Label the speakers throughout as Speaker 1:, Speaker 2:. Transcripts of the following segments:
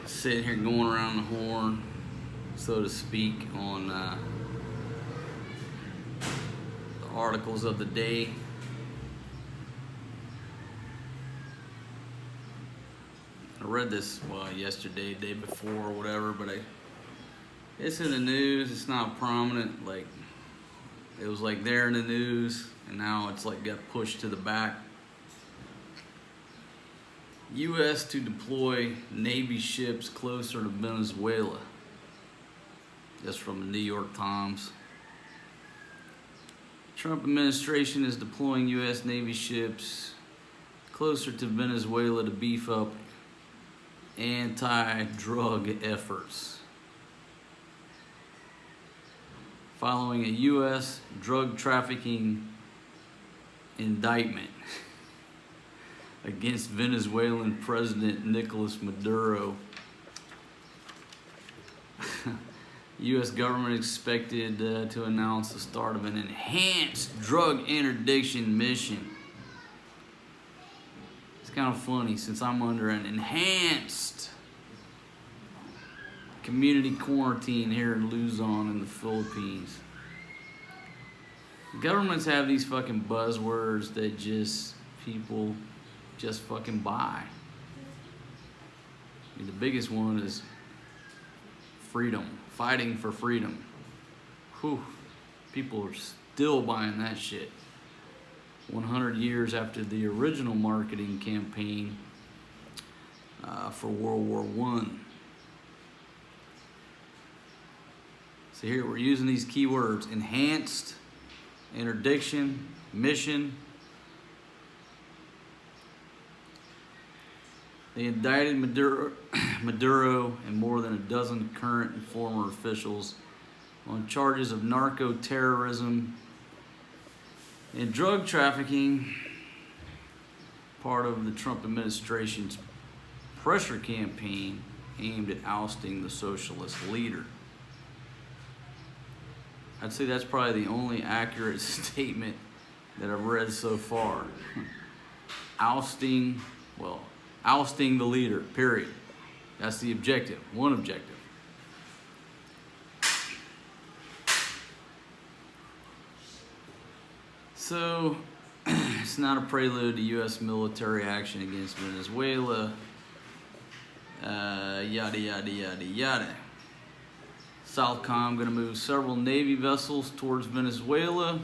Speaker 1: Sitting here going around the horn, so to speak, on the articles of the day. I read this yesterday, day before, or whatever, but it's in the news. It's not prominent. Like, it was like there in the news, and now it's like got pushed to the back. U.S. to deploy Navy ships closer to Venezuela. That's from the New York Times. Trump administration is deploying U.S. Navy ships closer to Venezuela to beef up anti-drug efforts. Following a U.S. drug trafficking indictment against Venezuelan President Nicolas Maduro. U.S. government expected to announce the start of an enhanced drug interdiction mission. It's kind of funny since I'm under an enhanced community quarantine here in Luzon in the Philippines. Governments have these fucking buzzwords that people just fucking buy. I mean, the biggest one is freedom, fighting for freedom. Whew, people are still buying that shit. 100 years after the original marketing campaign for World War I. So here we're using these keywords: enhanced, interdiction, mission. They indicted Maduro and more than a dozen current and former officials on charges of narco-terrorism and drug trafficking, part of the Trump administration's pressure campaign aimed at ousting the socialist leader. I'd say that's probably the only accurate statement that I've read so far. Ousting the leader, period. That's the objective, one objective. So, it's not a prelude to U.S. military action against Venezuela. Yada, yada, yada, yada. Southcom going to move several Navy vessels towards Venezuela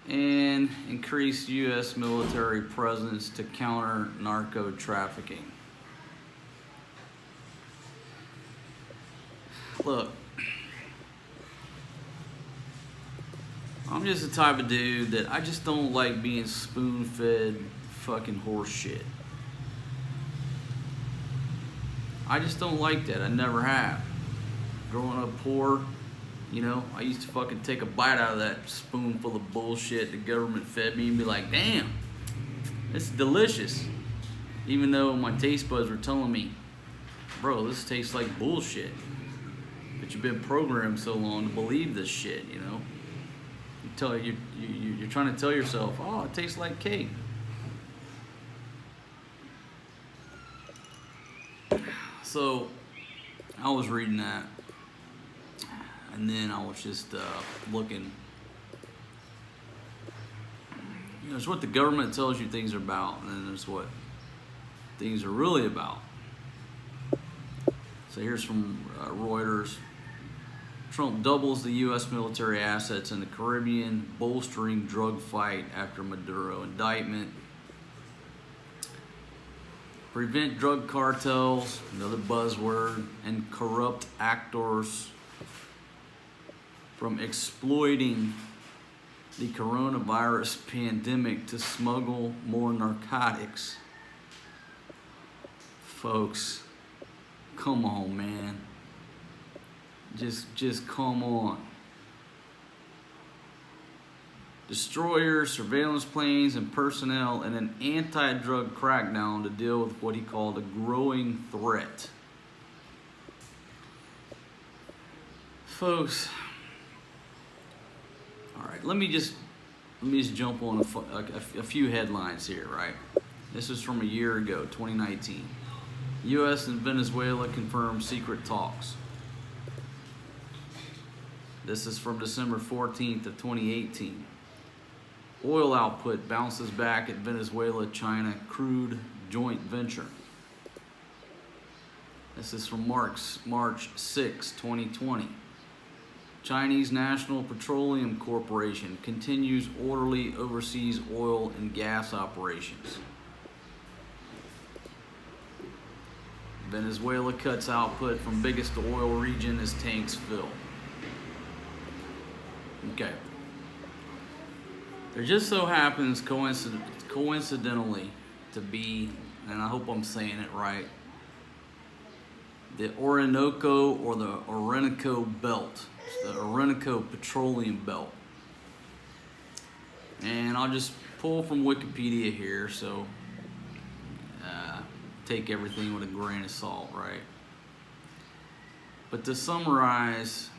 Speaker 1: and increase U.S. military presence to counter narco trafficking. Look, I'm just the type of dude that I just don't like being spoon-fed fucking horse shit. I just don't like that. I never have. Growing up poor, I used to fucking take a bite out of that spoonful of bullshit the government fed me and be like, damn, it's delicious. Even though my taste buds were telling me, bro, this tastes like bullshit. But you've been programmed so long to believe this shit, You're trying to tell yourself, oh, it tastes like cake. So, I was reading that. And then I was just looking. There's what the government tells you things are about, and then there's what things are really about. So here's from Reuters. Trump doubles the U.S. military assets in the Caribbean, bolstering drug fight after Maduro indictment. Prevent drug cartels, another buzzword, and corrupt actors from exploiting the coronavirus pandemic to smuggle more narcotics. Folks, come on, man. Just come on. Destroyers, surveillance planes, and personnel in an anti-drug crackdown to deal with what he called a growing threat. Folks, all right, let me just jump on a few headlines here, right? This is from a year ago, 2019. U.S. and Venezuela confirm secret talks. This is from December 14th of 2018. Oil output bounces back at Venezuela-China crude joint venture. This is from March 6, 2020. Chinese National Petroleum Corporation continues orderly overseas oil and gas operations. Venezuela cuts output from biggest oil region as tanks fill. Okay. There just so happens coincidentally to be, and I hope I'm saying it right, the Orinoco or the Orinoco belt. It's the Orinoco petroleum belt. And I'll just pull from Wikipedia here, so take everything with a grain of salt, right? But to summarize,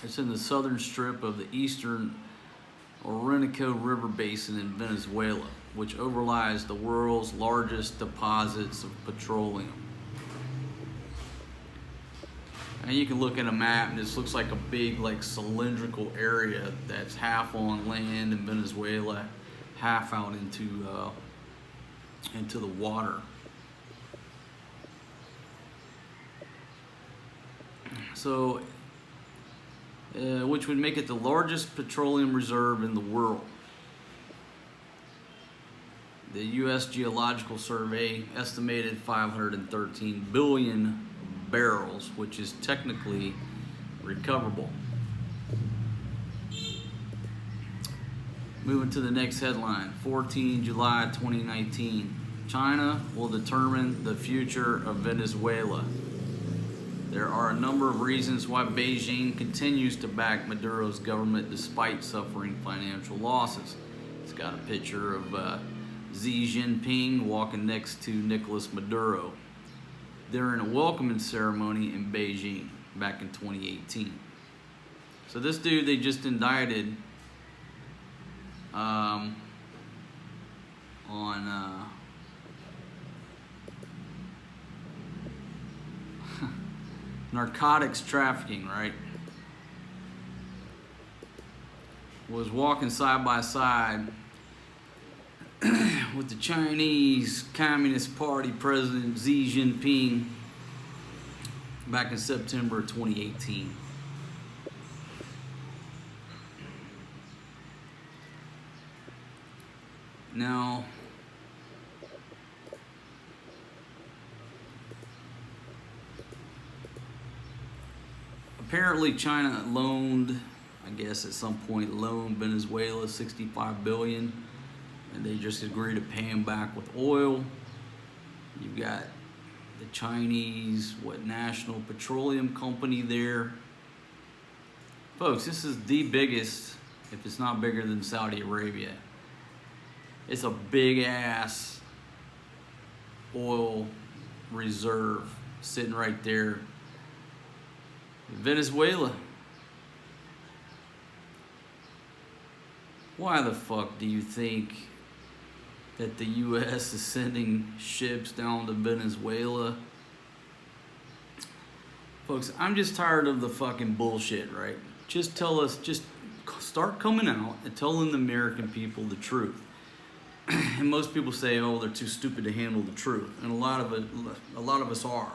Speaker 1: it's in the southern strip of the eastern Orinoco River Basin in Venezuela, which overlies the world's largest deposits of petroleum. And you can look at a map and this looks like a big, like, cylindrical area that's half on land in Venezuela, half out into the water. So, which would make it the largest petroleum reserve in the world. The U.S. Geological Survey estimated 513 billion barrels, which is technically recoverable. Moving to the next headline, 14 July 2019. China will determine the future of Venezuela. There are a number of reasons why Beijing continues to back Maduro's government despite suffering financial losses. It's got a picture of Xi Jinping walking next to Nicolas Maduro during a welcoming ceremony in Beijing back in 2018. So this dude they just indicted on narcotics trafficking, right? Was walking side by side with the Chinese Communist Party President Xi Jinping back in September 2018. Now, apparently China loaned, I guess at some point loaned Venezuela $65 billion, and they just agreed to pay him back with oil. You've got the Chinese, National Petroleum Company there. Folks, this is the biggest, if it's not bigger than Saudi Arabia. It's a big ass oil reserve sitting right there. Venezuela. Why the fuck do you think that the U.S. is sending ships down to Venezuela? Folks, I'm just tired of the fucking bullshit, right? Just start coming out and telling the American people the truth. And most people say, oh, they're too stupid to handle the truth. And a lot of us are.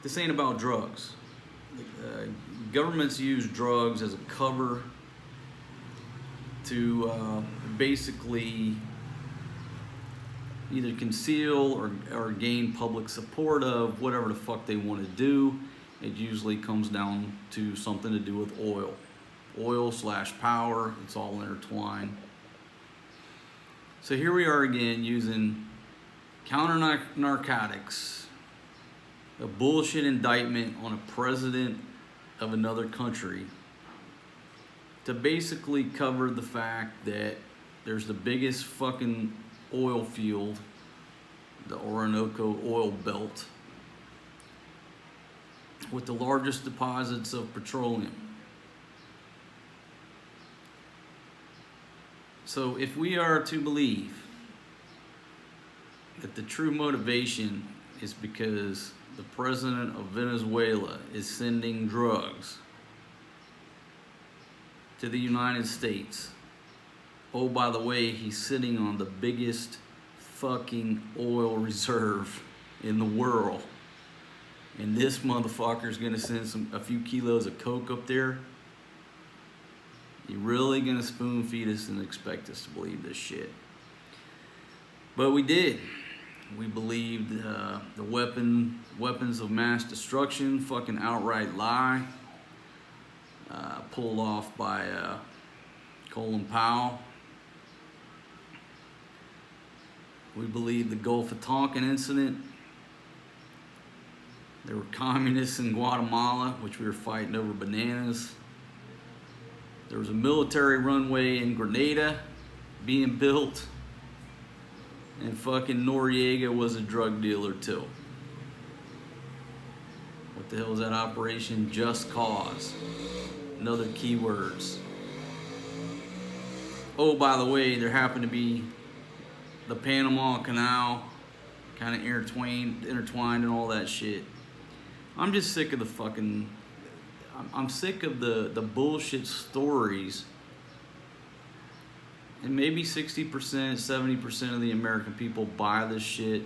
Speaker 1: This ain't about drugs. Governments use drugs as a cover to basically either conceal or gain public support of whatever the fuck they want to do. It usually comes down to something to do with oil. Oil/power, it's all intertwined. So here we are again using Counter-Narcotics, a bullshit indictment on a president of another country, to basically cover the fact that there's the biggest fucking oil field, the Orinoco oil belt, with the largest deposits of petroleum. So if we are to believe that the true motivation is because the president of Venezuela is sending drugs to the United States. Oh, by the way, he's sitting on the biggest fucking oil reserve in the world. And this motherfucker's gonna send a few kilos of coke up there. You really gonna spoon feed us and expect us to believe this shit? But we did. We believed the weapons of mass destruction, fucking outright lie, pulled off by Colin Powell. We believed the Gulf of Tonkin incident. There were communists in Guatemala, which we were fighting over bananas. There was a military runway in Grenada being built. And fucking Noriega was a drug dealer too. What the hell is that operation? Just Cause. Another keywords. Oh, by the way, there happened to be the Panama Canal kind of intertwined and all that shit. I'm just sick of the fucking... I'm sick of the bullshit stories. And maybe 60%, 70% of the American people buy this shit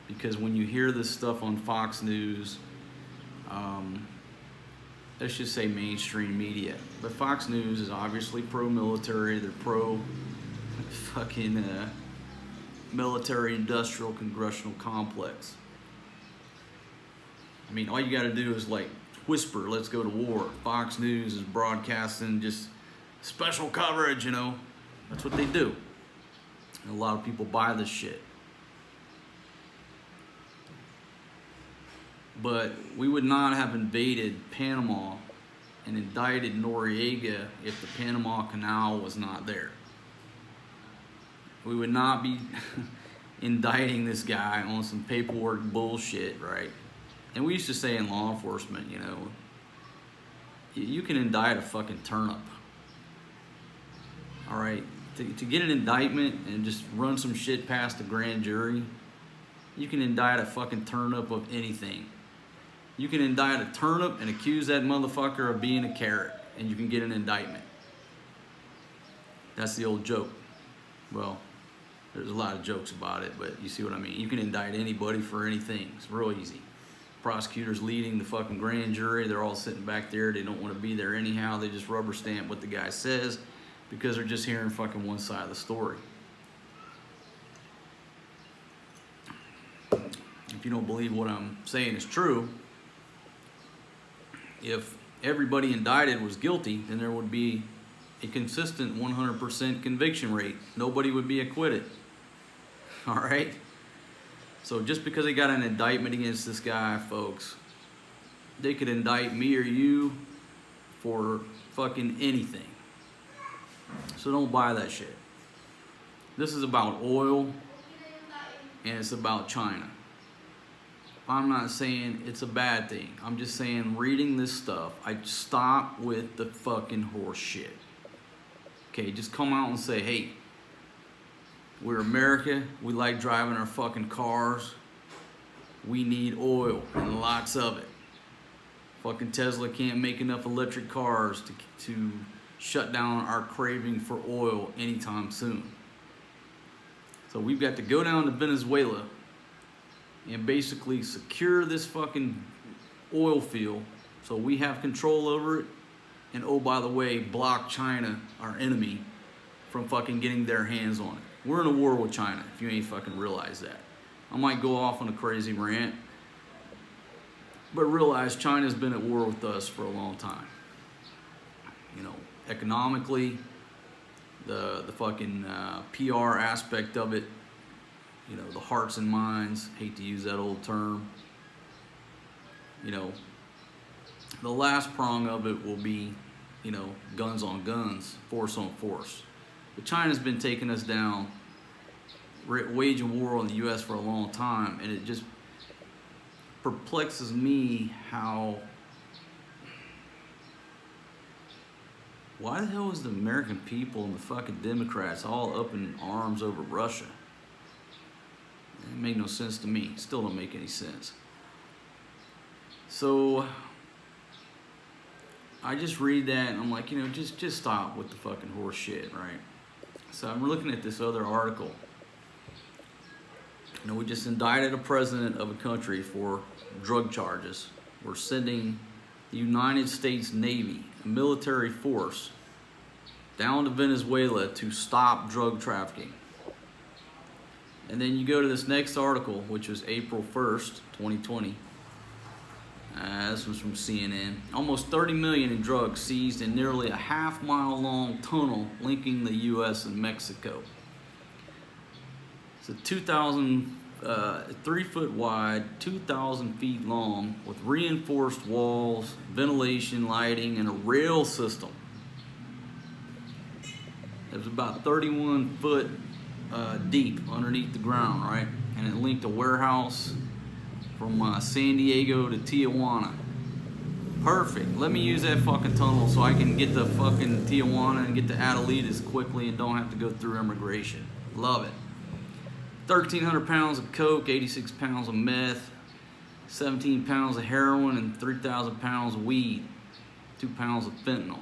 Speaker 1: because when you hear this stuff on Fox News, let's just say mainstream media. But Fox News is obviously pro-military. They're pro-fucking military-industrial congressional complex. I mean, all you got to do is like whisper, let's go to war. Fox News is broadcasting just special coverage, you know. That's what they do. And a lot of people buy this shit. But we would not have invaded Panama and indicted Noriega if the Panama Canal was not there. We would not be indicting this guy on some paperwork bullshit, right? And we used to say in law enforcement, you know, you can indict a fucking turnip. All right? To get an indictment and just run some shit past the grand jury, you can indict a fucking turnip of anything. You can indict a turnip and accuse that motherfucker of being a carrot, and you can get an indictment. That's the old joke. Well, there's a lot of jokes about it, but you see what I mean. You can indict anybody for anything. It's real easy. Prosecutors leading the fucking grand jury, they're all sitting back there. They don't want to be there anyhow. They just rubber stamp what the guy says because they're just hearing fucking one side of the story. If you don't believe what I'm saying is true, if everybody indicted was guilty, then there would be a consistent 100% conviction rate. Nobody would be acquitted. All right? So just because they got an indictment against this guy, folks, they could indict me or you for fucking anything. So don't buy that shit. This is about oil, and it's about China. I'm not saying it's a bad thing. I'm just saying reading this stuff, I stop with the fucking horse shit. Okay, just come out and say, hey, we're America. We like driving our fucking cars. We need oil and lots of it. Fucking Tesla can't make enough electric cars to shut down our craving for oil anytime soon. So we've got to go down to Venezuela and basically secure this fucking oil field so we have control over it. And oh, by the way, block China, our enemy, from fucking getting their hands on it. We're in a war with China, if you ain't fucking realized that. I might go off on a crazy rant, but realize China's been at war with us for a long time. You know, economically, the fucking PR aspect of it, you know, the hearts and minds, hate to use that old term. You know, the last prong of it will be, you know, guns on guns, force on force. But China's been taking us down, waging war on the U.S. for a long time, and it just perplexes me how... Why the hell is the American people and the fucking Democrats all up in arms over Russia? It made no sense to me. Still don't make any sense. So I just read that and I'm like, just stop with the fucking horse shit, right? So I'm looking at this other article. We just indicted a president of a country for drug charges. We're sending the United States Navy, a military force, down to Venezuela to stop drug trafficking. And then you go to this next article, which was April 1st, 2020. This was from CNN. Almost 30 million in drugs seized in nearly a half-mile long tunnel linking the U.S. and Mexico. It's a 3 foot wide, 2,000 feet long, with reinforced walls, ventilation, lighting, and a rail system. It was about 31 foot deep underneath the ground, right? And it linked a warehouse from San Diego to Tijuana. Perfect. Let me use that fucking tunnel so I can get to fucking Tijuana and get to Adelitas quickly and don't have to go through immigration. Love it. 1,300 pounds of coke, 86 pounds of meth, 17 pounds of heroin, and 3,000 pounds of weed, 2 pounds of fentanyl.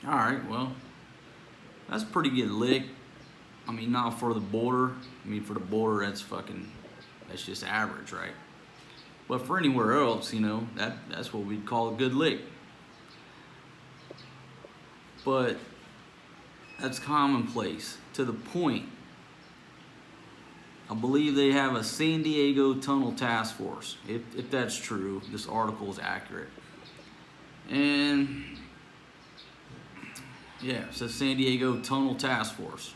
Speaker 1: All right, well, that's a pretty good lick. I mean, not for the border. I mean, for the border, that's just average, right? But for anywhere else, that's what we'd call a good lick. But that's commonplace to the point. I believe they have a San Diego Tunnel Task Force. If that's true, this article is accurate. And yeah, it says San Diego Tunnel Task Force.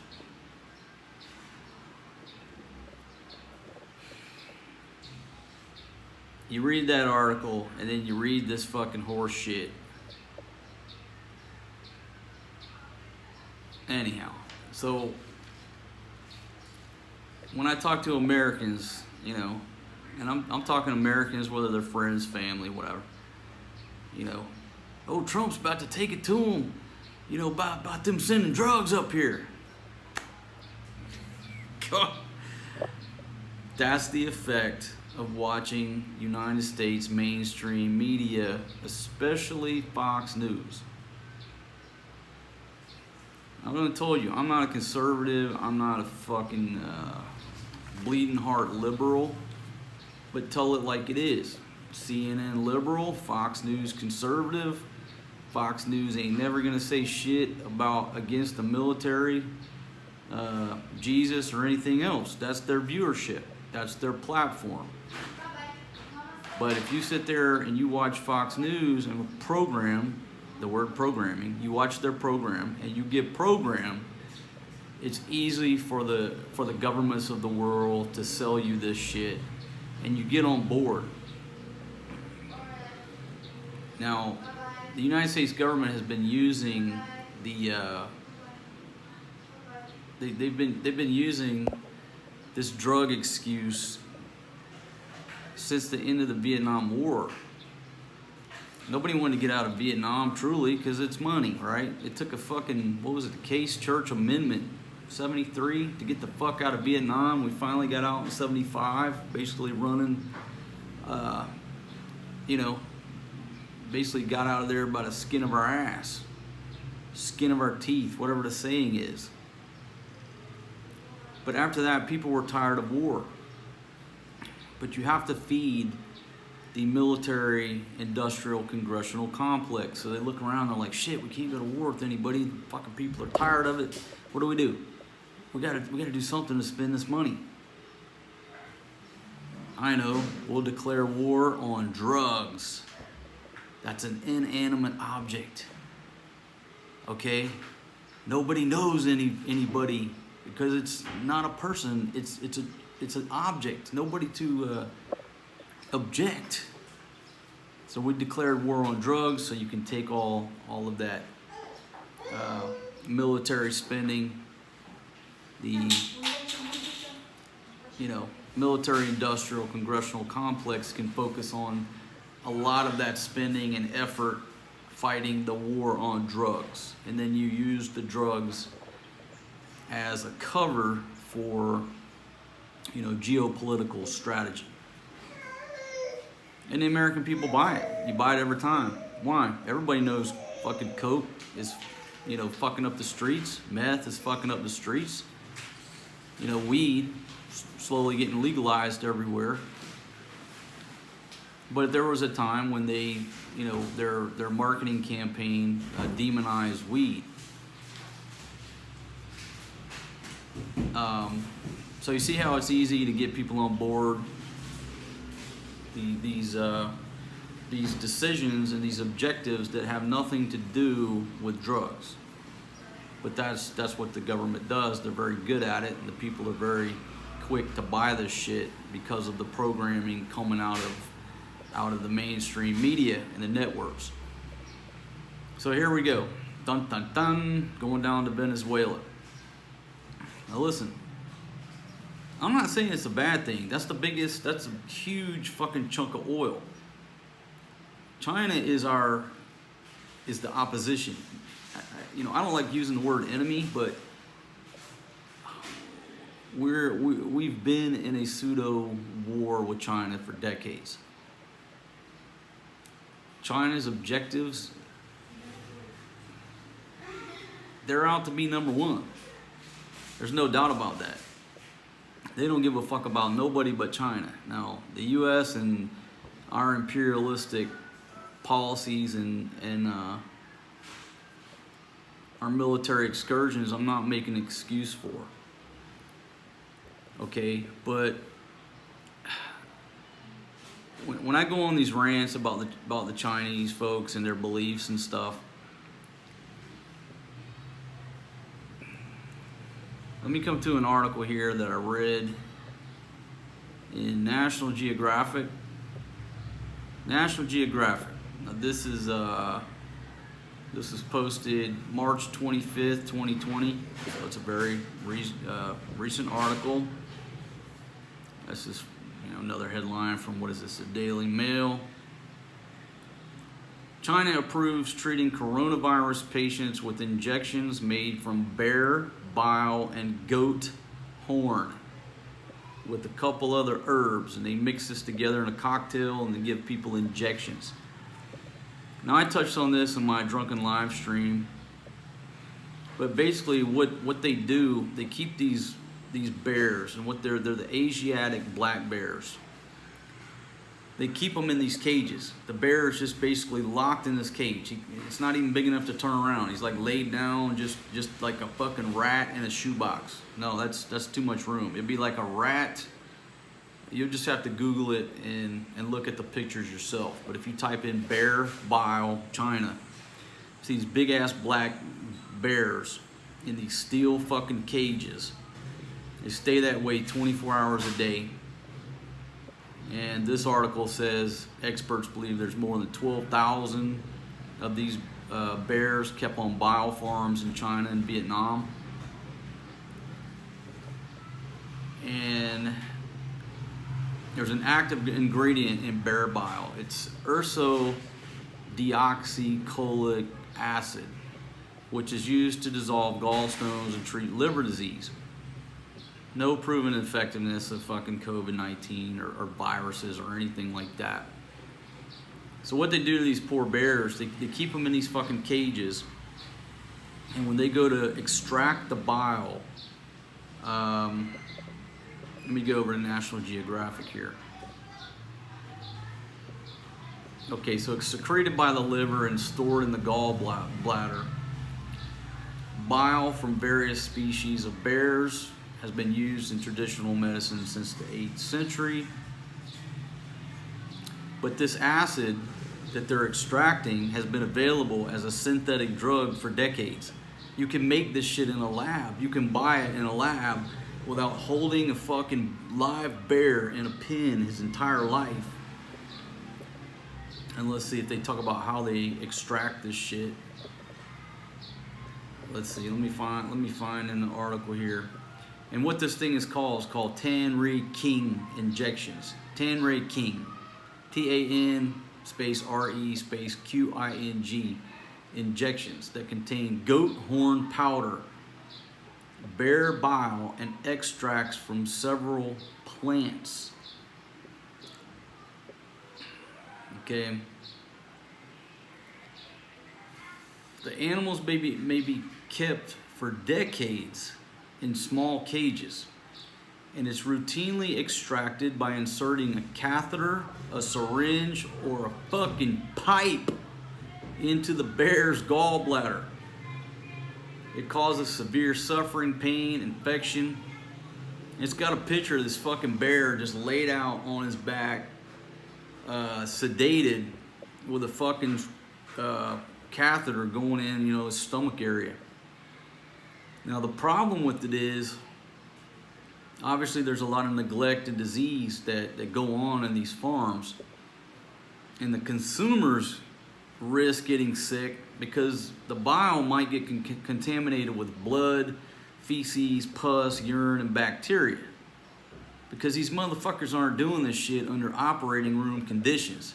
Speaker 1: You read that article and then you read this fucking horse shit. Anyhow, so when I talk to Americans, and I'm talking Americans, whether they're friends, family, whatever, oh, Trump's about to take it to them, about them sending drugs up here. That's the effect of watching United States mainstream media, especially Fox News. I'm gonna tell you, I'm not a conservative, I'm not a fucking bleeding heart liberal, but tell it like it is. CNN liberal, Fox News conservative. Fox News ain't never gonna say shit against the military, Jesus, or anything else. That's their viewership. That's their platform. But if you sit there and you watch Fox News and program, the word programming, you watch their program and you get programmed, it's easy for the governments of the world to sell you this shit, and you get on board. Now, the United States government has been using they've been using this drug excuse since the end of the Vietnam War. Nobody wanted to get out of Vietnam, truly, because it's money, right? It took a fucking, the Case Church Amendment, 73, to get the fuck out of Vietnam. We finally got out in 75, basically running, basically got out of there by the skin of our ass, skin of our teeth, whatever the saying is. But after that, people were tired of war. But you have to feed the military, industrial, congressional complex. So they look around, they're like, shit, we can't go to war with anybody. The fucking people are tired of it. What do? We gotta do something to spend this money. I know, we'll declare war on drugs. That's an inanimate object. Okay? Nobody knows anybody because it's not a person, it's an object. Nobody to object. So we declared war on drugs so you can take all of that military spending, the military industrial congressional complex can focus on a lot of that spending and effort fighting the war on drugs. And then you use the drugs as a cover for, you know, geopolitical strategy. And the American people buy it. You buy it every time. Why? Everybody knows fucking coke is, you know, fucking up the streets. Meth is fucking up the streets. You know, weed slowly getting legalized everywhere. But there was a time when they, you know, their marketing campaign demonized weed. So you see how it's easy to get people on board these decisions and these objectives that have nothing to do with drugs. But that's what the government does. They're very good at it, and the people are very quick to buy this shit because of the programming coming out of the mainstream media and the networks. So here we go. Dun dun dun, going down to Venezuela. Now listen, I'm not saying it's a bad thing. That's a huge fucking chunk of oil. China is the opposition. You know, I don't like using the word enemy, but we've been in a pseudo war with China for decades. China's objectives, they're out to be number one. There's no doubt about that. They don't give a fuck about nobody but China. Now, the U.S. and our imperialistic policies and our military excursions, I'm not making an excuse for. Okay, but when I go on these rants about the Chinese folks and their beliefs and stuff, let me come to an article here that I read in National Geographic. National Geographic. Now this is posted March 25th, 2020. So it's a very recent article. This is, you know, another headline from, what is this, the Daily Mail. China approves treating coronavirus patients with injections made from bear, bile, and goat horn with a couple other herbs, and they mix this together in a cocktail and they give people injections. Now, I touched on this in my drunken live stream, but basically what they do, they keep these bears, and they're the Asiatic black bears. They keep them in these cages. The bear is just basically locked in this cage. It's not even big enough to turn around. He's like laid down, just like a fucking rat in a shoebox. No, that's too much room. It'd be like a rat. You'll just have to Google it and look at the pictures yourself. But if you type in bear, bile, China, see these big ass black bears in these steel fucking cages. They stay that way 24 hours a day. And this article says experts believe there's more than 12,000 of these bears kept on bile farms in China and Vietnam. And there's an active ingredient in bear bile. It's ursodeoxycholic acid, which is used to dissolve gallstones and treat liver disease. No proven effectiveness of fucking COVID-19 or viruses or anything like that. So what they do to these poor bears, they keep them in these fucking cages, and when they go to extract the bile, let me go over to National Geographic here. Okay, so it's secreted by the liver and stored in the gallbladder. Bile from various species of bears has been used in traditional medicine since the 8th century. But this acid that they're extracting has been available as a synthetic drug for decades. You can make this shit in a lab. You can buy it in a lab without holding a fucking live bear in a pen his entire life. And let's see if they talk about how they extract this shit. Let's see, let me find in the article here. And what this thing is called Tan-Re-King injections. Tan-Re-King. T-A-N space R-E space Q-I-N-G injections that contain goat horn powder bear bile and extracts from several plants. Okay. The animals may be kept for decades in small cages, and it's routinely extracted by inserting a catheter, a syringe, or a fucking pipe into the bear's gallbladder. It causes severe suffering, pain, infection. It's got a picture of this fucking bear just laid out on his back, sedated, with a fucking catheter going in, his stomach area. Now the problem with it is, obviously there's a lot of neglect and disease that go on in these farms, and the consumers risk getting sick because the bile might get contaminated with blood, feces, pus, urine, and bacteria, because these motherfuckers aren't doing this shit under operating room conditions.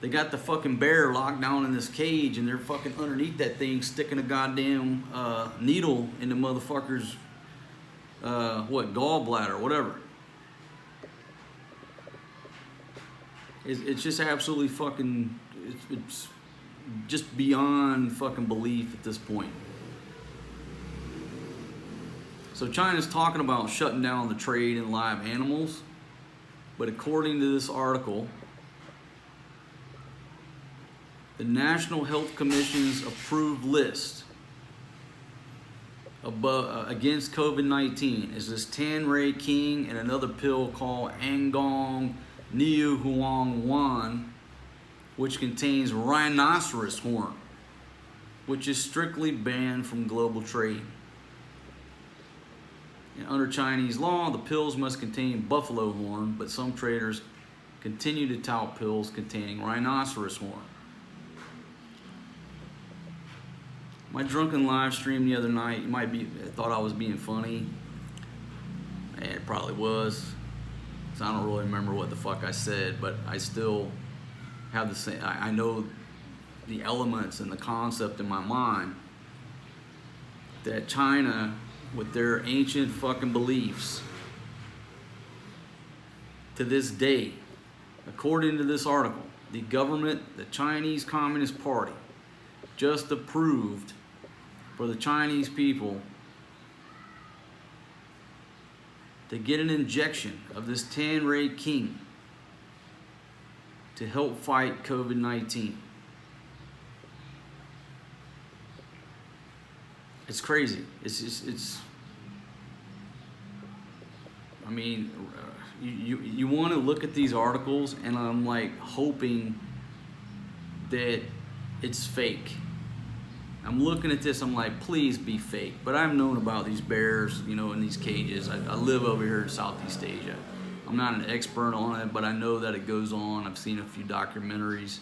Speaker 1: They got the fucking bear locked down in this cage, and they're fucking underneath that thing sticking a goddamn needle in the motherfucker's gallbladder, whatever. It's just absolutely fucking, it's just beyond fucking belief at this point. So China's talking about shutting down the trade in live animals, but according to this article, the National Health Commission's approved list against COVID-19 is this Tan-Ray King and another pill called Angong Niu Huang Wan, which contains rhinoceros horn, which is strictly banned from global trade. And under Chinese law, the pills must contain buffalo horn, but some traders continue to tout pills containing rhinoceros horn. My drunken live stream the other night, you might thought I was being funny. It probably was, because I don't really remember what the fuck I said, but I still have the same, I know the elements and the concept in my mind that China, with their ancient fucking beliefs, to this day, according to this article, the government, the Chinese Communist Party, just approved for the Chinese people to get an injection of this Tan-Ray King to help fight COVID-19. It's crazy. I mean, you want to look at these articles, and I'm like hoping that it's fake. I'm looking at this, I'm like, please be fake. But I've known about these bears, in these cages. I live over here in Southeast Asia. I'm not an expert on it, but I know that it goes on. I've seen a few documentaries.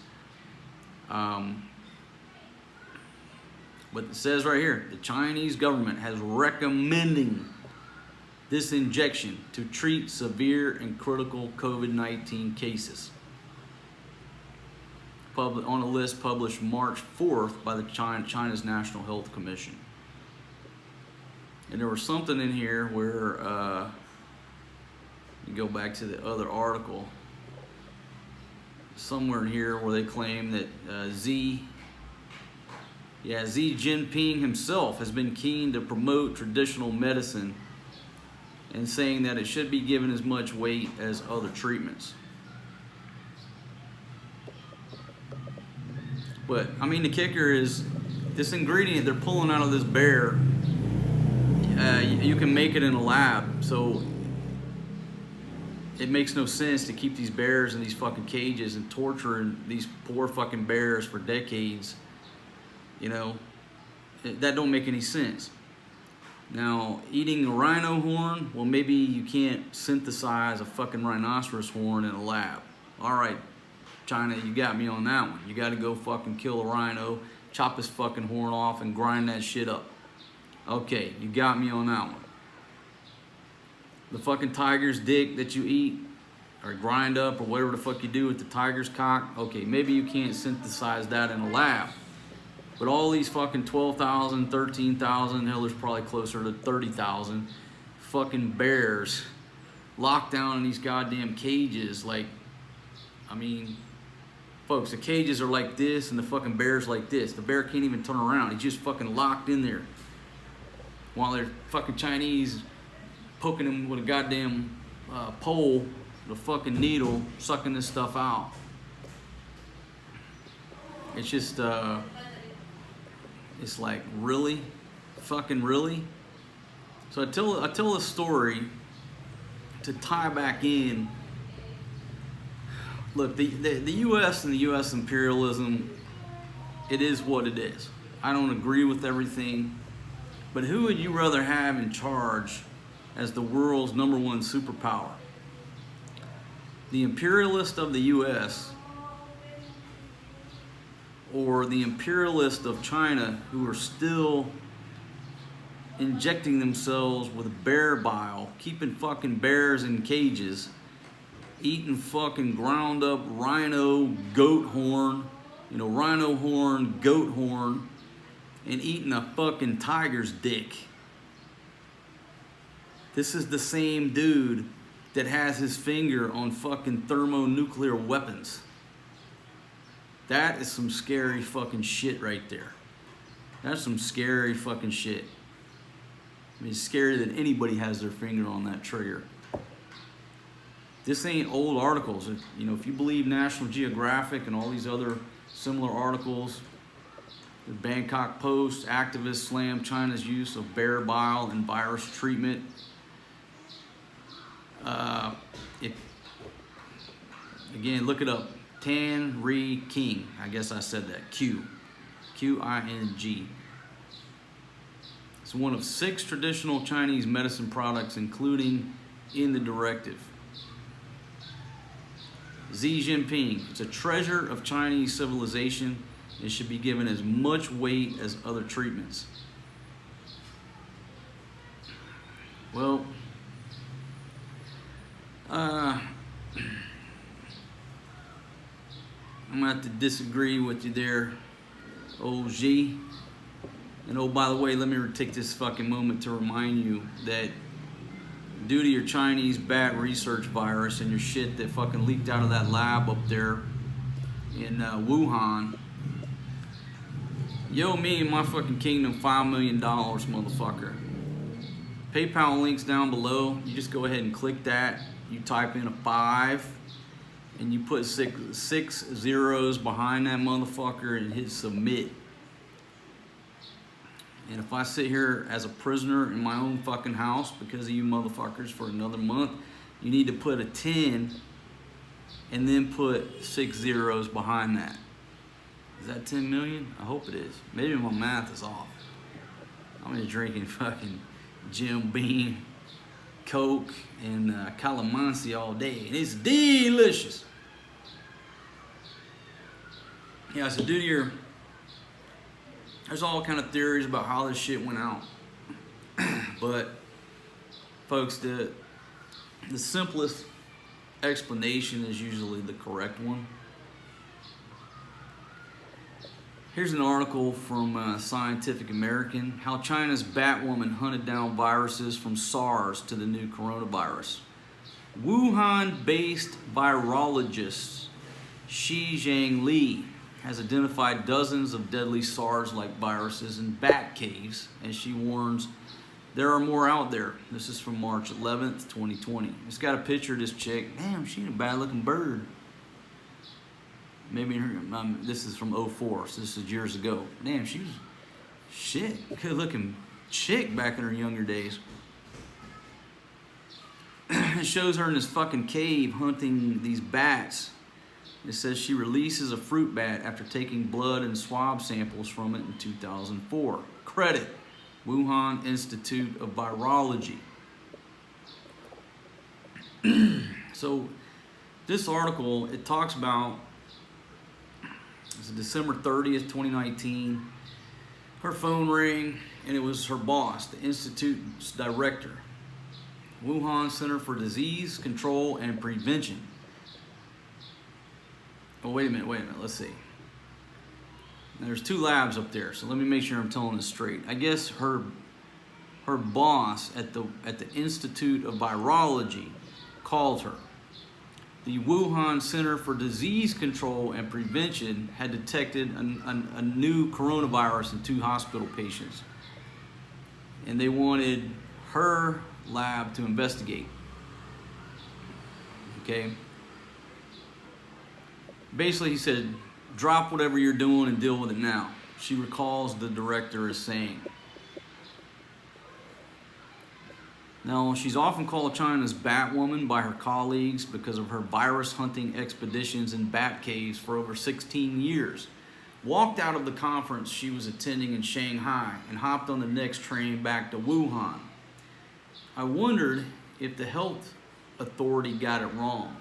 Speaker 1: But it says right here, the Chinese government has recommending this injection to treat severe and critical COVID-19 cases, on a list published March 4th by the China's National Health Commission. And there was something in here where, you go back to the other article, somewhere in here where they claim that Xi Jinping himself has been keen to promote traditional medicine and saying that it should be given as much weight as other treatments. But, I mean, the kicker is this ingredient they're pulling out of this bear, you can make it in a lab, so it makes no sense to keep these bears in these fucking cages and torturing these poor fucking bears for decades. That don't make any sense. Now, eating a rhino horn, well, maybe you can't synthesize a fucking rhinoceros horn in a lab. All right, China, you got me on that one. You got to go fucking kill a rhino, chop his fucking horn off, and grind that shit up. Okay, you got me on that one. The fucking tiger's dick that you eat or grind up or whatever the fuck you do with the tiger's cock, okay, maybe you can't synthesize that in a lab. But all these fucking 12,000, 13,000, hell, there's probably closer to 30,000 fucking bears locked down in these goddamn cages. Like, I mean, folks, the cages are like this and the fucking bear's like this. The bear can't even turn around. He's just fucking locked in there. While they're fucking Chinese poking him with a goddamn pole, the fucking needle, sucking this stuff out. It's just, it's like, really? Fucking really? So I tell a story to tie back in. Look, the U.S. and the U.S. imperialism, it is what it is. I don't agree with everything, but who would you rather have in charge as the world's #1 superpower? The imperialist of the U.S. or the imperialist of China, who are still injecting themselves with bear bile, keeping fucking bears in cages, eating fucking ground up rhino goat horn, rhino horn, goat horn, and eating a fucking tiger's dick. This is the same dude that has his finger on fucking thermonuclear weapons. That is some scary fucking shit right there. That's some scary fucking shit. I mean, it's scary that anybody has their finger on that trigger. This ain't old articles. If you believe National Geographic and all these other similar articles, the Bangkok Post, activists slam China's use of bear bile and virus treatment. Again, look it up. Tan Ri King. I guess I said that. Qing. It's one of 6 traditional Chinese medicine products, including in the directive. Xi Jinping. It's a treasure of Chinese civilization. It should be given as much weight as other treatments. Well, I'm going to have to disagree with you there, old Xi. And oh, by the way, let me take this fucking moment to remind you that due to your Chinese bat research virus and your shit that fucking leaked out of that lab up there in Wuhan, you owe me and my fucking kingdom $5 million, motherfucker. PayPal link's down below. You just go ahead and click that. You type in a 5 and you put six zeros behind that motherfucker and hit submit. And if I sit here as a prisoner in my own fucking house because of you motherfuckers for another month, you need to put a 10 and then put 6 zeros behind that. Is that 10 million? I hope it is. Maybe my math is off. I'm just drinking fucking Jim Beam, Coke, and calamansi all day, and it's delicious. Yeah, so due to your, there's all kind of theories about how this shit went out, but folks, the simplest explanation is usually the correct one. Here's an article from Scientific American, how China's Batwoman hunted down viruses from SARS to the new coronavirus. Wuhan-based virologist Shi Zhangli has identified dozens of deadly SARS-like viruses in bat caves, and she warns there are more out there. This is from March 11th, 2020. It's got a picture of this chick. Damn, she ain't a bad-looking bird. Maybe this is from 04, so this is years ago. Damn, she was shit, good-looking chick back in her younger days. It shows her in this fucking cave hunting these bats. It says she releases a fruit bat after taking blood and swab samples from it in 2004. Credit, Wuhan Institute of Virology. So this article, it talks about, it's December 30th, 2019. Her phone rang, and it was her boss, the institute's director. Wuhan Center for Disease Control and Prevention. Oh, wait a minute, let's see. And there's 2 labs up there, so let me make sure I'm telling this straight. I guess her boss at the Institute of Virology called her. The Wuhan Center for Disease Control and Prevention had detected a new coronavirus in 2 hospital patients. And they wanted her lab to investigate. Okay? Basically, he said, drop whatever you're doing and deal with it now. She recalls the director as saying. Now, she's often called China's Batwoman by her colleagues because of her virus hunting expeditions in bat caves for over 16 years. Walked out of the conference she was attending in Shanghai and hopped on the next train back to Wuhan. I wondered if the health authority got it wrong.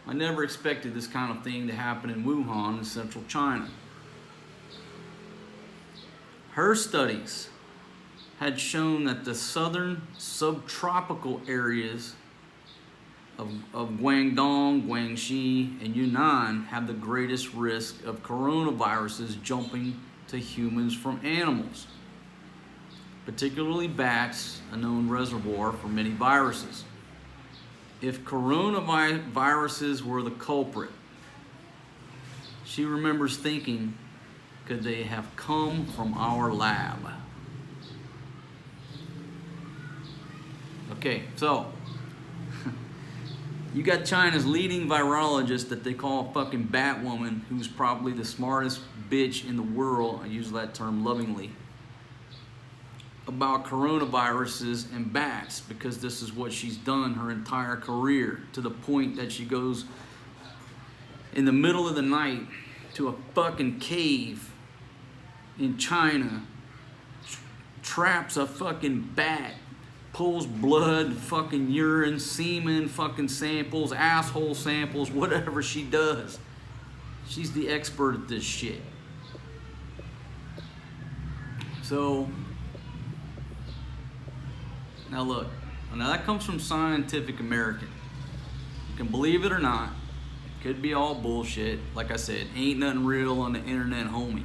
Speaker 1: I never expected this kind of thing to happen in Wuhan in central China. Her studies had shown that the southern subtropical areas of Guangdong, Guangxi, and Yunnan have the greatest risk of coronaviruses jumping to humans from animals, particularly bats, a known reservoir for many viruses. If coronaviruses were the culprit, she remembers thinking, could they have come from our lab? Okay, so you got China's leading virologist that they call fucking Batwoman, who's probably the smartest bitch in the world, I use that term lovingly, about coronaviruses and bats, because this is what she's done her entire career, to the point that she goes in the middle of the night to a fucking cave in China, traps a fucking bat, pulls blood, fucking urine, semen, fucking samples, asshole samples, whatever she does. She's the expert at this shit. So, now look, now that comes from Scientific American. You can believe it or not, it could be all bullshit. Like I said, ain't nothing real on the internet, homie.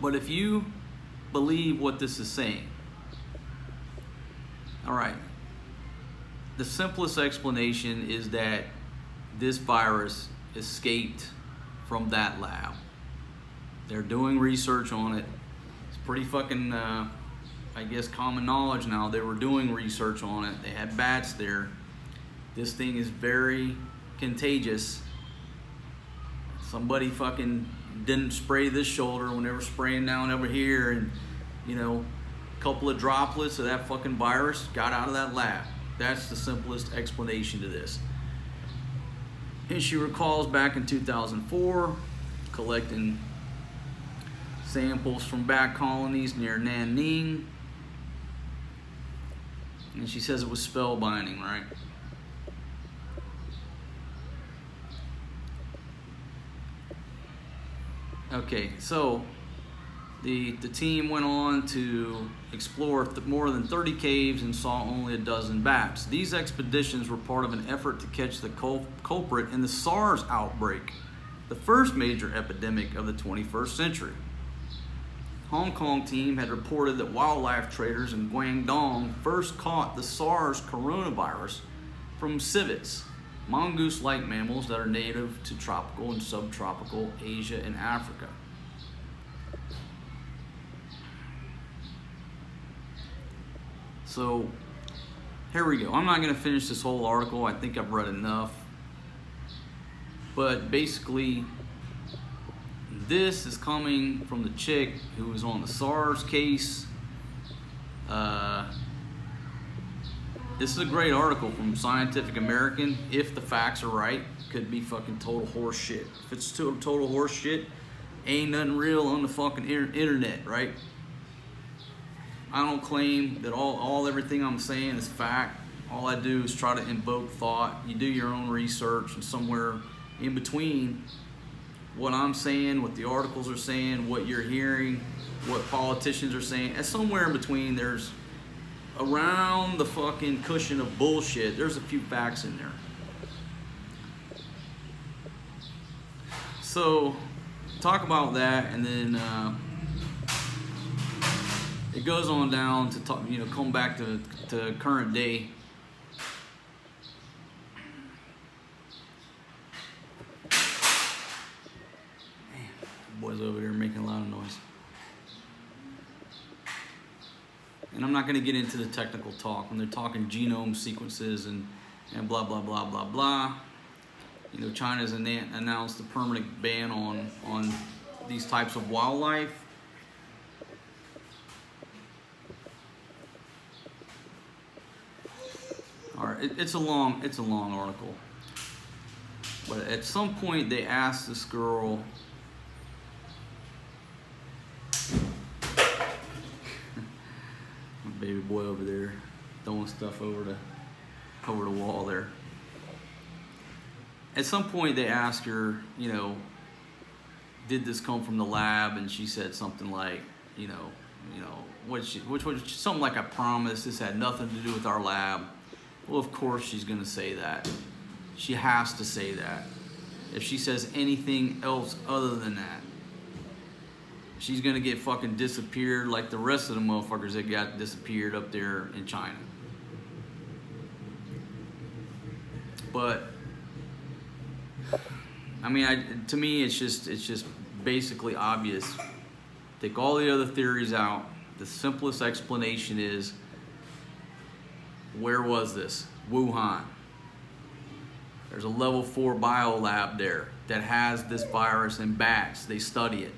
Speaker 1: But if you believe what this is saying, all right, the simplest explanation is that this virus escaped from that lab. They're doing research on it. It's pretty fucking, I guess, common knowledge now. They were doing research on it. They had bats there. This thing is very contagious. Somebody fucking didn't spray this shoulder when they were spraying down over here, and a couple of droplets of that fucking virus got out of that lab. That's the simplest explanation to this. And she recalls back in 2004 collecting samples from bat colonies near Nanning, and she says it was spellbinding, right? Okay, so the team went on to explore more than 30 caves and saw only a dozen bats. These expeditions were part of an effort to catch the culprit in the SARS outbreak, the first major epidemic of the 21st century. Hong Kong team had reported that wildlife traders in Guangdong first caught the SARS coronavirus from civets, mongoose-like mammals that are native to tropical and subtropical Asia and Africa. So, here we go. I'm not going to finish this whole article. I think I've read enough. But basically, this is coming from the chick who was on the SARS case. This is a great article from Scientific American. If the facts are right, could be fucking total horse shit. If it's total horse shit, ain't nothing real on the fucking internet, right? I don't claim that everything I'm saying is fact. All I do is try to invoke thought. You do your own research, and somewhere in between what I'm saying, what the articles are saying, what you're hearing, what politicians are saying, and somewhere in between there's, around the fucking cushion of bullshit, there's a few facts in there. So talk about that, and then it goes on down to talk, come back to current day. Man, boys over there making a lot of noise. And I'm not going to get into the technical talk when they're talking genome sequences and blah, blah, blah, blah, blah. China's announced a permanent ban on these types of wildlife. All right, it's a long article. But at some point they asked this girl, baby boy over there throwing stuff over the wall there. At some point they asked her, did this come from the lab? And she said something like, which was something like, I promise this had nothing to do with our lab. Well, of course she's gonna say that. She has to say that. If she says anything else other than that, she's gonna get fucking disappeared like the rest of the motherfuckers that got disappeared up there in China. But I mean, to me, it's just basically obvious. Take all the other theories out. The simplest explanation is, where was this? Wuhan. There's a level 4 biolab there that has this virus in bats. They study it.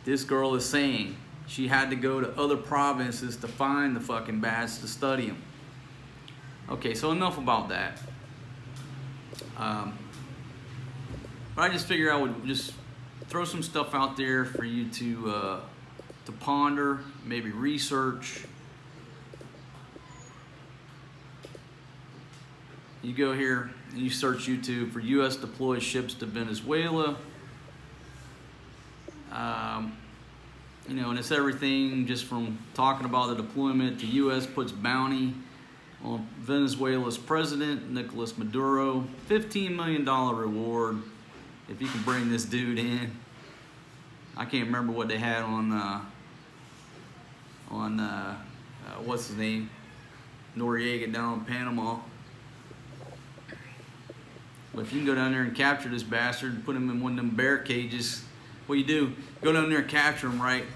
Speaker 1: This girl is saying she had to go to other provinces to find the fucking bats to study them. Okay, so enough about that. But I just figured I would just throw some stuff out there for you to ponder, maybe research. You go here and you search YouTube for U.S. deploys ships to Venezuela. And it's everything just from talking about the deployment to U.S. puts bounty on Venezuela's president, Nicolas Maduro. $15 million reward if you can bring this dude in. I can't remember what they had on what's his name? Noriega down in Panama. But if you can go down there and capture this bastard and put him in one of them bear cages, what you do, go down there and capture him, right?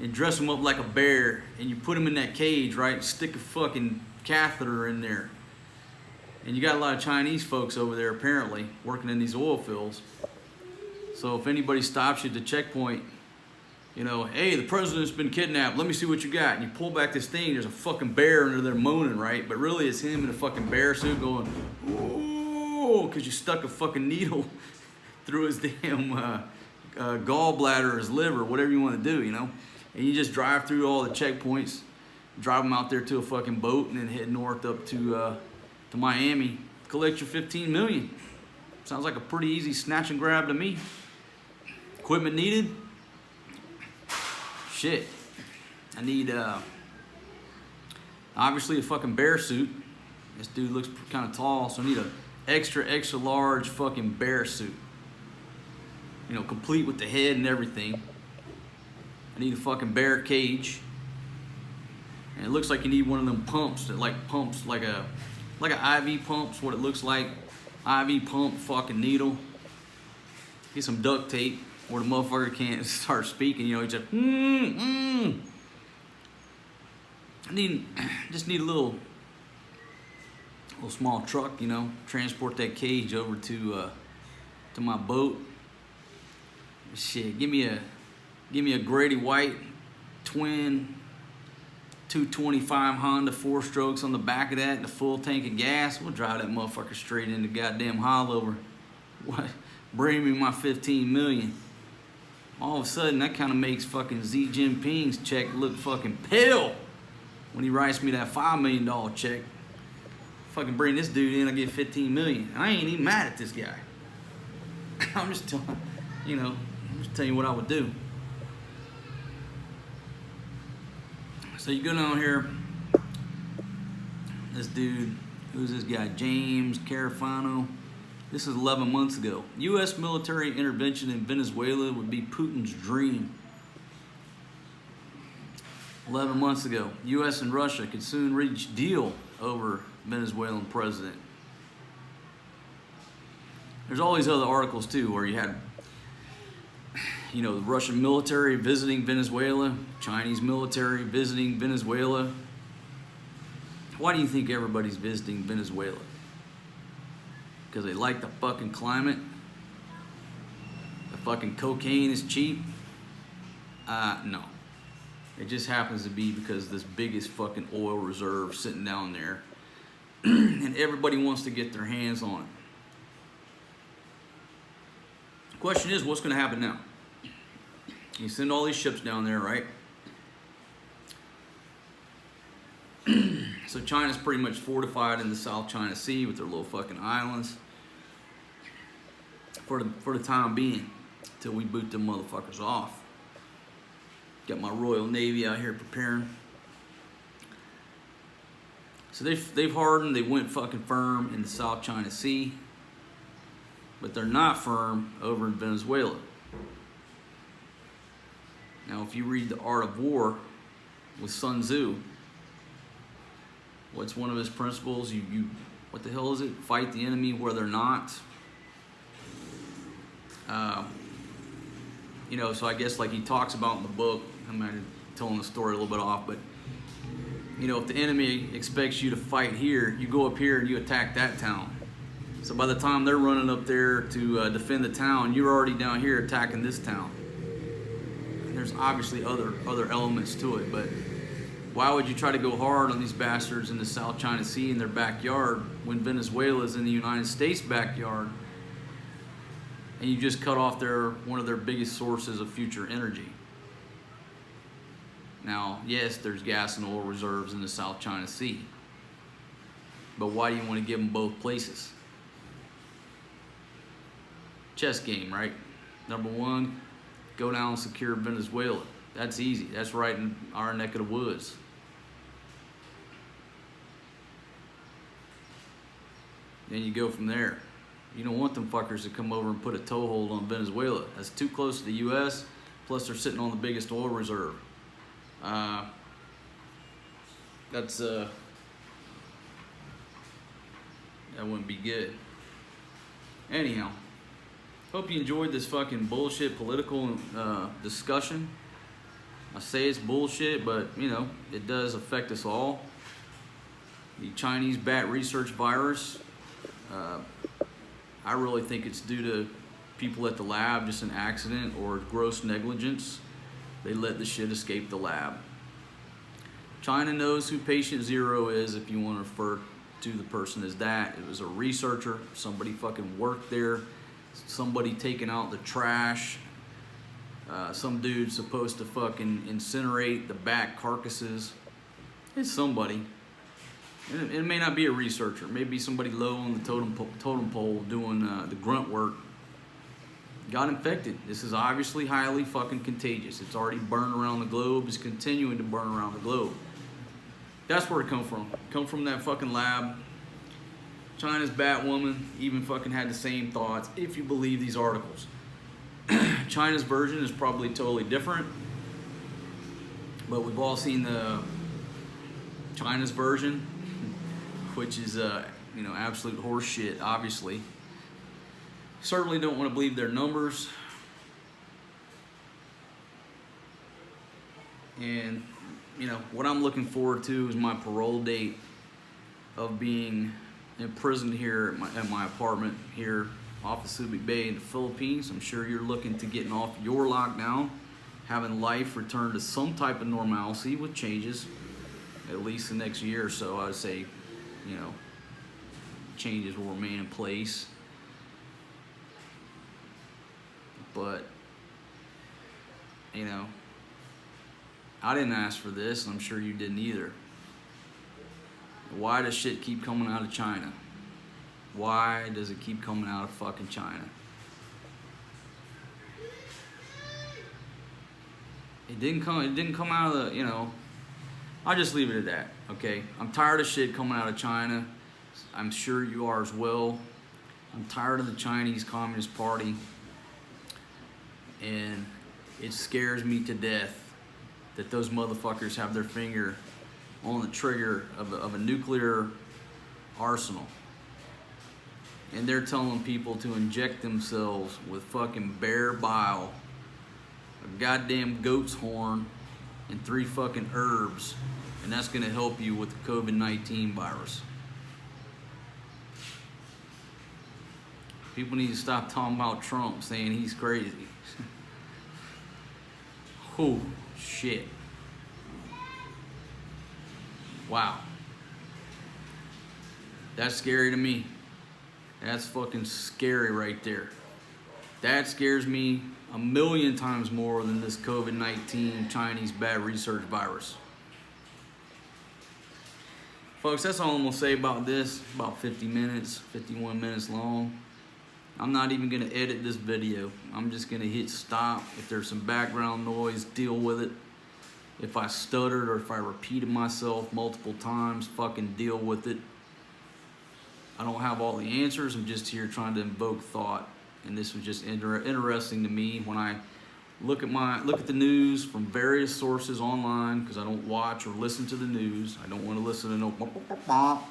Speaker 1: And dress him up like a bear, and you put him in that cage, right? Stick a fucking catheter in there. And you got a lot of Chinese folks over there apparently working in these oil fields. So if anybody stops you at the checkpoint, hey, the president's been kidnapped, let me see what you got. And you pull back this thing, there's a fucking bear under there moaning, right? But really it's him in a fucking bear suit going, ooh, because you stuck a fucking needle through his damn gallbladder or his liver, whatever you want to do, And you just drive through all the checkpoints, drive them out there to a fucking boat, and then head north up to Miami, collect your $15 million. Sounds like a pretty easy snatch and grab to me. Equipment needed? Shit. I need, obviously a fucking bear suit. This dude looks kind of tall, so I need a extra large fucking bear suit. Complete with the head and everything. I need a fucking bear cage. And it looks like you need one of them pumps that pumps like an IV pump's what it looks like. IV pump fucking needle. Get some duct tape where the motherfucker can't start speaking. He just I just need a little small truck, transport that cage over to my boat. Shit, give me a Grady White twin 225 Honda 4-strokes on the back of that and a full tank of gas. We'll drive that motherfucker straight into goddamn Hollover. What? Bring me my $15 million. All of a sudden, that kind of makes fucking Xi Jinping's check look fucking pale when he writes me that $5 million check. Fucking bring this dude in, I get $15 million. I ain't even mad at this guy. I'm just telling you what I would do. So you go down here, this dude, who's this guy? James Carafano. This is 11 months ago. U.S. military intervention in Venezuela would be Putin's dream. 11 months ago. U.S. and Russia could soon reach deal over Venezuelan president. There's all these other articles too where you had, you know, the Russian military visiting Venezuela, Chinese military visiting Venezuela. Why do you think everybody's visiting Venezuela? Because they like the fucking climate? The fucking cocaine is cheap? No. It just happens to be because this biggest fucking oil reserve sitting down there and everybody wants to get their hands on it. The question is, what's going to happen now? You send all these ships down there, right? So China's pretty much fortified in the South China Sea with their little fucking islands for the time being, till we boot them motherfuckers off. Got my Royal Navy out here preparing. So they've hardened, they went fucking firm in the South China Sea, but they're not firm over in Venezuela. Now, if you read The Art of War with Sun Tzu, what's one of his principles? What the hell is it? Fight the enemy where they're not. You know, so I guess like he talks about in the book, I'm telling the story a little bit off, but you know, if the enemy expects you to fight here, you go up here and you attack that town. So by the time they're running up there to defend the town, you're already down here attacking this town. And there's obviously other elements to it, but why would you try to go hard on these bastards in the South China Sea in their backyard when Venezuela's in the United States backyard, and you just cut off one of their biggest sources of future energy? Now, yes, there's gas and oil reserves in the South China Sea, but why do you want to give them both places? Chess game, right? Number one, go down and secure Venezuela. That's easy. That's right in our neck of the woods. Then you go from there. You don't want them fuckers to come over and put a toehold on Venezuela. That's too close to the U.S., plus they're sitting on the biggest oil reserve. That wouldn't be good. Anyhow, hope you enjoyed this fucking bullshit political discussion. I say it's bullshit, but you know, it does affect us all. The Chinese bat research virus, I really think it's due to people at the lab, just an accident or gross negligence. They let the shit escape the lab. China knows who patient zero is, if you want to refer to the person as that. It was a researcher, somebody fucking worked there, somebody taking out the trash, some dude supposed to fucking incinerate the bat carcasses. It's somebody. It may not be a researcher, maybe somebody low on the totem pole doing the grunt work. Got infected. This is obviously highly fucking contagious. It's already burned around the globe. It's continuing to burn around the globe. That's where it come from. Come from that fucking lab. China's Batwoman even fucking had the same thoughts, if you believe these articles. China's version is probably totally different, but we've all seen the China's version, which is you know, absolute horse shit, obviously. Certainly don't want to believe their numbers. And you know, what I'm looking forward to is my parole date of being imprisoned here at my apartment here off of Subic Bay in the Philippines. I'm sure you're looking to getting off your lockdown, having life return to some type of normalcy with changes, at least the next year or so. I would say, you know, changes will remain in place. But, you know, I didn't ask for this, and I'm sure you didn't either. Why does shit keep coming out of China? Why does it keep coming out of fucking China? It didn't come out of the, you know, I'll just leave it at that, okay? I'm tired of shit coming out of China. I'm sure you are as well. I'm tired of the Chinese Communist Party, and it scares me to death that those motherfuckers have their finger on the trigger of a nuclear arsenal. And they're telling people to inject themselves with fucking bear bile, a goddamn goat's horn, and 3 fucking herbs, and that's gonna help you with the COVID-19 virus. People need to stop talking about Trump, saying he's crazy. Oh, shit. Wow. That's scary to me. That's fucking scary right there. That scares me a million times more than this COVID-19 Chinese bad research virus. Folks, that's all I'm gonna say about this. About 50 minutes, 51 minutes long. I'm not even gonna edit this video. I'm just gonna hit stop. If there's some background noise, deal with it. If I stuttered or if I repeated myself multiple times, fucking deal with it. I don't have all the answers. I'm just here trying to invoke thought. And this was just interesting to me when I look at the news from various sources online, because I don't watch or listen to the news. I don't want to listen to no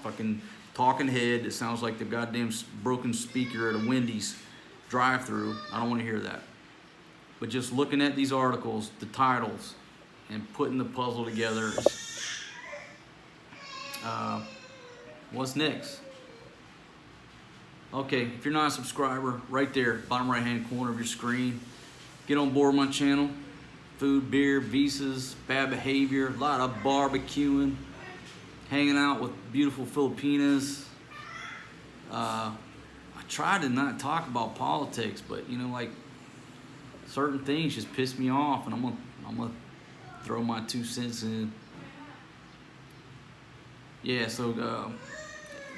Speaker 1: fucking talking head that sounds like the goddamn broken speaker at a Wendy's drive-thru. I don't want to hear that. But just looking at these articles, the titles, and putting the puzzle together, what's next? Okay, if you're not a subscriber, right there, bottom right-hand corner of your screen, get on board my channel. Food, beer, visas, bad behavior, a lot of barbecuing, hanging out with beautiful Filipinas. I try to not talk about politics, but you know, like, certain things just piss me off, and I'm gonna throw my 2 cents in. Yeah, so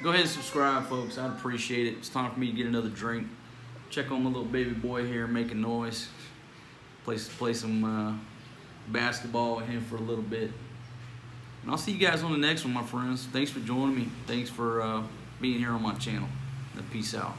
Speaker 1: go ahead and subscribe, folks. I'd appreciate it. It's time for me to get another drink. Check on my little baby boy here making noise. Play some basketball with him for a little bit. And I'll see you guys on the next one, my friends. Thanks for joining me. Thanks for being here on my channel. Peace out.